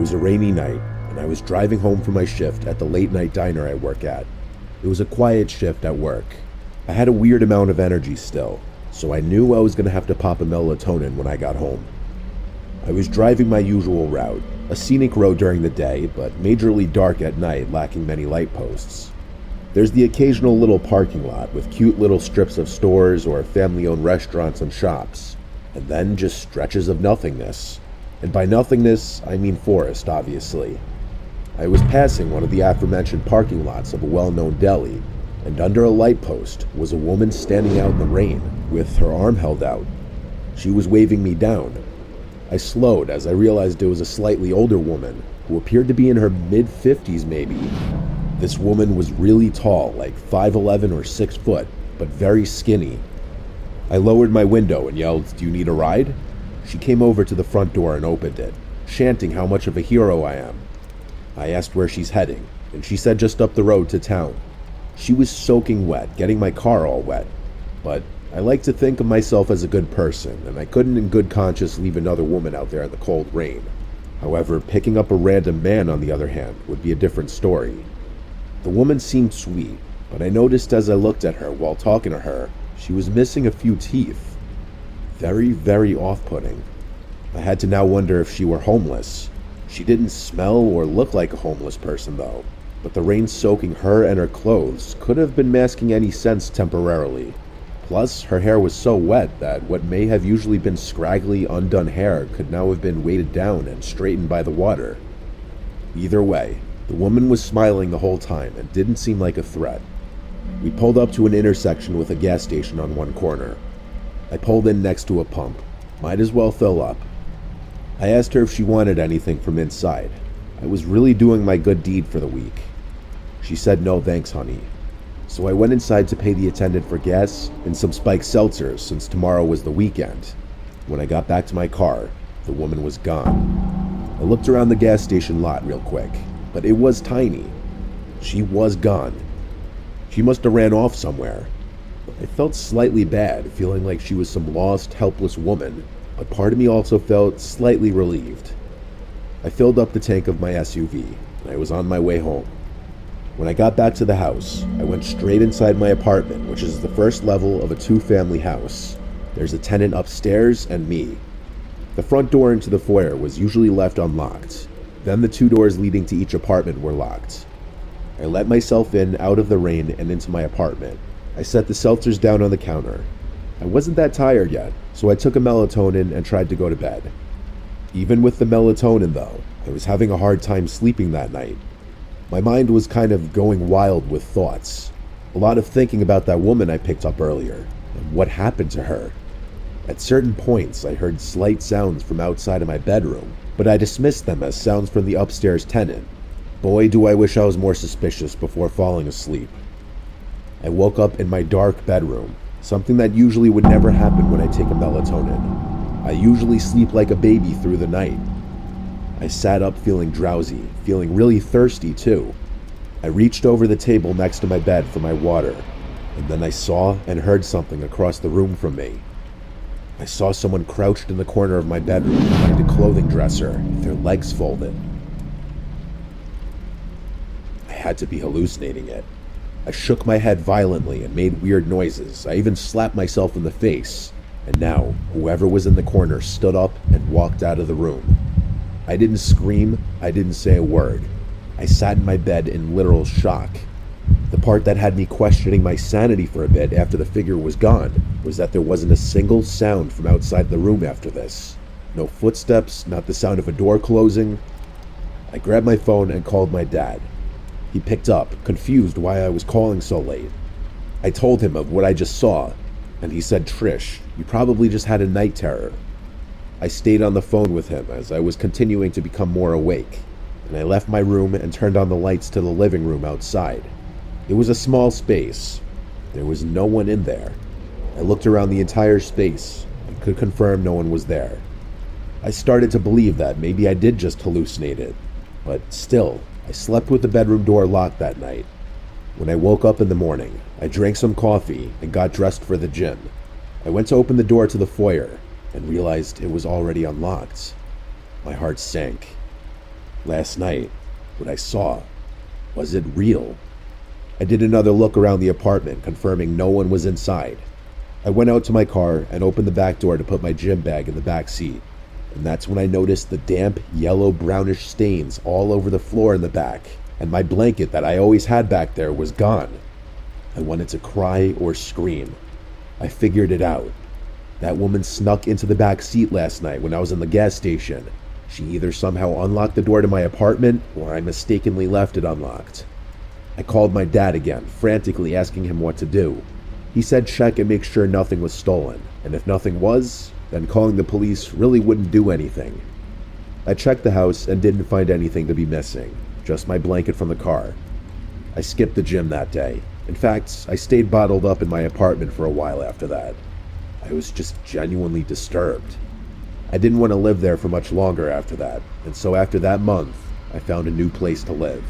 was a rainy night, and I was driving home from my shift at the late-night diner I work at. It was a quiet shift at work. I had a weird amount of energy still, so I knew I was going to have to pop a melatonin when I got home. I was driving my usual route, a scenic road during the day, but majorly dark at night, lacking many light posts. There's the occasional little parking lot with cute little strips of stores or family-owned restaurants and shops, and then just stretches of nothingness. And by nothingness, I mean forest, obviously. I was passing one of the aforementioned parking lots of a well-known deli, and under a light post was a woman standing out in the rain, with her arm held out. She was waving me down. I slowed as I realized it was a slightly older woman, who appeared to be in her mid-50s maybe. This woman was really tall, like 5'11" or 6 foot, but very skinny. I lowered my window and yelled, "Do you need a ride?" She came over to the front door and opened it, chanting how much of a hero I am. I asked where she's heading, and she said just up the road to town. She was soaking wet, getting my car all wet. But I like to think of myself as a good person, and I couldn't in good conscience leave another woman out there in the cold rain. However, picking up a random man, on the other hand, would be a different story. The woman seemed sweet, but I noticed as I looked at her while talking to her, she was missing a few teeth. Very, very off-putting. I had to now wonder if she were homeless. She didn't smell or look like a homeless person though, but the rain soaking her and her clothes could have been masking any sense temporarily. Plus, her hair was so wet that what may have usually been scraggly, undone hair could now have been weighted down and straightened by the water. Either way, the woman was smiling the whole time and didn't seem like a threat. We pulled up to an intersection with a gas station on one corner. I pulled in next to a pump. Might as well fill up. I asked her if she wanted anything from inside. I was really doing my good deed for the week. She said no thanks, honey. So I went inside to pay the attendant for gas and some spiked seltzers since tomorrow was the weekend. When I got back to my car, the woman was gone. I looked around the gas station lot real quick, but it was tiny. She was gone. She must have ran off somewhere. I felt slightly bad, feeling like she was some lost, helpless woman, but part of me also felt slightly relieved. I filled up the tank of my SUV, and I was on my way home. When I got back to the house, I went straight inside my apartment, which is the first level of a 2-family house. There's a tenant upstairs and me. The front door into the foyer was usually left unlocked. Then the 2 doors leading to each apartment were locked. I let myself in out of the rain and into my apartment. I set the seltzers down on the counter. I wasn't that tired yet, so I took a melatonin and tried to go to bed. Even with the melatonin though, I was having a hard time sleeping that night. My mind was kind of going wild with thoughts. A lot of thinking about that woman I picked up earlier, and what happened to her. At certain points, I heard slight sounds from outside of my bedroom, but I dismissed them as sounds from the upstairs tenant. Boy, do I wish I was more suspicious before falling asleep. I woke up in my dark bedroom, something that usually would never happen when I take a melatonin. I usually sleep like a baby through the night. I sat up feeling drowsy, feeling really thirsty too. I reached over the table next to my bed for my water, and then I saw and heard something across the room from me. I saw someone crouched in the corner of my bedroom behind a clothing dresser, with their legs folded. I had to be hallucinating it. I shook my head violently and made weird noises. I even slapped myself in the face. And now, whoever was in the corner stood up and walked out of the room. I didn't scream, I didn't say a word. I sat in my bed in literal shock. The part that had me questioning my sanity for a bit after the figure was gone was that there wasn't a single sound from outside the room after this. No footsteps, not the sound of a door closing. I grabbed my phone and called my dad. He picked up, confused why I was calling so late. I told him of what I just saw, and he said, "Trish, you probably just had a night terror." I stayed on the phone with him as I was continuing to become more awake, and I left my room and turned on the lights to the living room outside. It was a small space. There was no one in there. I looked around the entire space and could confirm no one was there. I started to believe that maybe I did just hallucinate it, but still, I slept with the bedroom door locked that night. When I woke up in the morning, I drank some coffee and got dressed for the gym. I went to open the door to the foyer and realized it was already unlocked. My heart sank. Last night, what I saw, was it real? I did another look around the apartment, confirming no one was inside. I went out to my car and opened the back door to put my gym bag in the back seat. And that's when I noticed the damp, yellow-brownish stains all over the floor in the back, and my blanket that I always had back there was gone. I wanted to cry or scream. I figured it out. That woman snuck into the back seat last night when I was in the gas station. She either somehow unlocked the door to my apartment, or I mistakenly left it unlocked. I called my dad again, frantically asking him what to do. He said check and make sure nothing was stolen, and if nothing was, then calling the police really wouldn't do anything. I checked the house and didn't find anything to be missing, just my blanket from the car. I skipped the gym that day. In fact, I stayed bottled up in my apartment for a while after that. I was just genuinely disturbed. I didn't want to live there for much longer after that, and so after that month, I found a new place to live.